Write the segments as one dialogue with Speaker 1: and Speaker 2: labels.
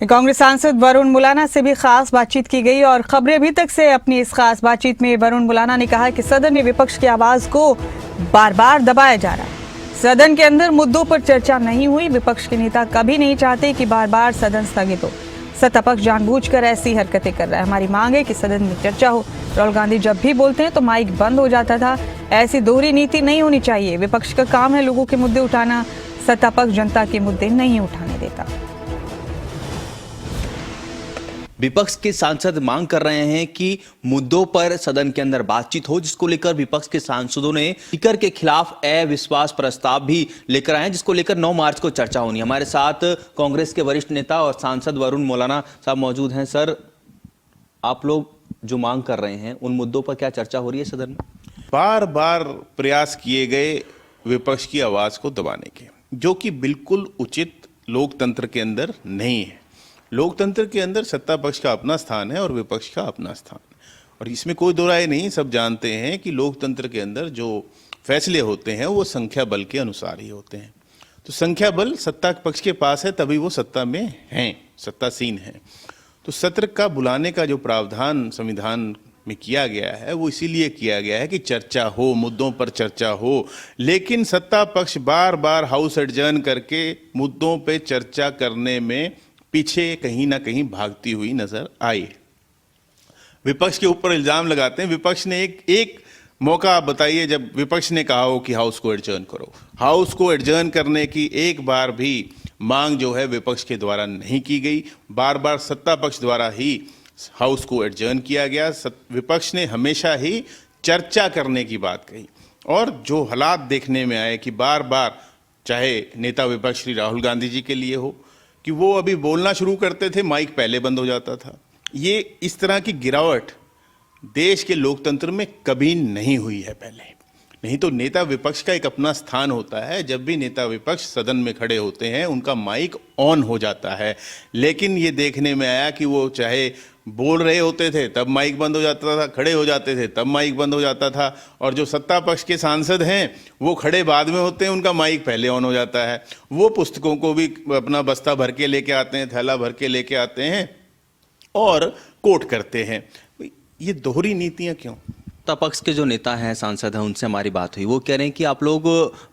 Speaker 1: कांग्रेस सांसद वरुण मुलाना से भी खास बातचीत की गई और खबरें अभी तक से अपनी इस खास बातचीत में वरुण मुलाना ने कहा कि सदन में विपक्ष की आवाज को बार बार दबाया जा रहा है। सदन के अंदर मुद्दों पर चर्चा नहीं हुई। विपक्ष के नेता कभी नहीं चाहते कि बार बार सदन स्थगित हो। सत्तापक्ष जानबूझकर ऐसी हरकतें कर रहा है। हमारी मांग है कि सदन में चर्चा हो। राहुल गांधी जब भी बोलते हैं तो माइक बंद हो जाता था। ऐसी दोहरी नीति नहीं होनी चाहिए। विपक्ष का काम है लोगों के मुद्दे उठाना, सत्तापक्ष जनता के मुद्दे नहीं उठाने देता।
Speaker 2: विपक्ष के सांसद मांग कर रहे हैं कि मुद्दों पर सदन के अंदर बातचीत हो, जिसको लेकर विपक्ष के सांसदों ने स्पीकर के खिलाफ अविश्वास प्रस्ताव भी लेकर आए हैं, जिसको लेकर 9 मार्च को चर्चा होनी है। हमारे साथ कांग्रेस के वरिष्ठ नेता और सांसद वरुण मुलाना साहब मौजूद हैं। सर, आप लोग जो मांग कर रहे हैं उन मुद्दों पर क्या चर्चा हो रही है सदन में?
Speaker 3: बार बार प्रयास किए गए विपक्ष की आवाज को दबाने के, जो कि बिल्कुल उचित लोकतंत्र के अंदर नहीं है। लोकतंत्र के अंदर सत्ता पक्ष का अपना स्थान है और विपक्ष का अपना स्थान, और इसमें कोई दो राय नहीं। सब जानते हैं कि लोकतंत्र के अंदर जो फैसले होते हैं वो संख्या बल के अनुसार ही होते हैं। तो संख्या बल सत्ता पक्ष के पास है, तभी वो सत्ता में हैं, सत्तासीन हैं। तो सत्र का बुलाने का जो प्रावधान संविधान में किया गया है वो इसीलिए किया गया है कि चर्चा हो, मुद्दों पर चर्चा हो। लेकिन सत्ता पक्ष बार बार हाउस एडजर्न करके मुद्दों पे चर्चा करने में पीछे कहीं ना कहीं भागती हुई नजर आई। विपक्ष के ऊपर इल्जाम लगाते हैं। विपक्ष ने एक मौका आप बताइए जब विपक्ष ने कहा हो कि हाउस को एडजर्न करो। हाउस को एडजर्न करने की एक बार भी मांग जो है विपक्ष के द्वारा नहीं की गई। बार बार सत्ता पक्ष द्वारा ही हाउस को एडजर्न किया गया। विपक्ष ने हमेशा ही चर्चा करने की बात कही, और जो हालात देखने में आए कि बार बार चाहे नेता विपक्ष श्री राहुल गांधी जी के लिए हो कि वो अभी बोलना शुरू करते थे, माइक पहले बंद हो जाता था। ये इस तरह की गिरावट देश के लोकतंत्र में कभी नहीं हुई है पहले। नहीं तो नेता विपक्ष का एक अपना स्थान होता है। जब भी नेता विपक्ष सदन में खड़े होते हैं उनका माइक ऑन हो जाता है। लेकिन ये देखने में आया कि वो चाहे बोल रहे होते थे तब माइक बंद हो जाता था, खड़े हो जाते थे तब माइक बंद हो जाता था, और जो सत्ता पक्ष के सांसद हैं वो खड़े बाद में होते हैं, उनका माइक पहले ऑन हो जाता है। वो पुस्तकों को भी अपना बस्ता भर के लेके आते हैं, थैला भर के लेके आते हैं और कोट करते हैं। ये दोहरी नीतियां क्यों?
Speaker 2: सत्ता पक्ष के जो नेता हैं, सांसद हैं, उनसे हमारी बात हुई। वो कह रहे हैं कि आप लोग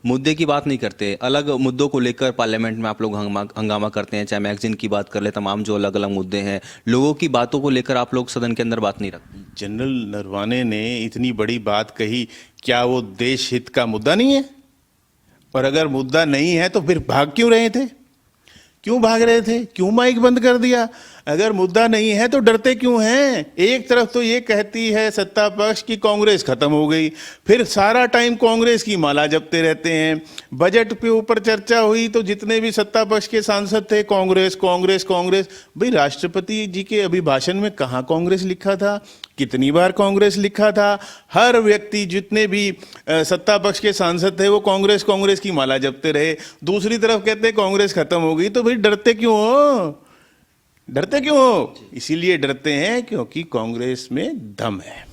Speaker 2: मुद्दे की बात नहीं करते, अलग मुद्दों को लेकर पार्लियामेंट में आप लोग हंगामा करते हैं। चाहे मैगजीन की बात कर ले, तमाम जो अलग अलग मुद्दे हैं, लोगों की बातों को लेकर आप लोग सदन के अंदर बात नहीं रखते।
Speaker 3: जनरल नरवाने ने इतनी बड़ी बात कही, क्या वो देश हित का मुद्दा नहीं है? और अगर मुद्दा नहीं है तो फिर भाग क्यों रहे थे? क्यों भाग रहे थे? क्यों माइक बंद कर दिया? अगर मुद्दा नहीं है तो डरते क्यों हैं? एक तरफ तो ये कहती है सत्ता पक्ष की कांग्रेस खत्म हो गई, फिर सारा टाइम कांग्रेस की माला जपते रहते हैं। बजट पे ऊपर चर्चा हुई तो जितने भी सत्ता पक्ष के सांसद थे, कांग्रेस कांग्रेस कांग्रेस। भाई, राष्ट्रपति जी के अभिभाषण में कहाँ कांग्रेस लिखा था? कितनी बार कांग्रेस लिखा था? हर व्यक्ति, जितने भी सत्ता पक्ष के सांसद थे, वो कांग्रेस कांग्रेस की माला जपते रहे। दूसरी तरफ कहते कांग्रेस खत्म हो गई, तो भाई डरते क्यों हो? डरते क्यों हो? इसीलिए डरते हैं क्योंकि कांग्रेस में दम है।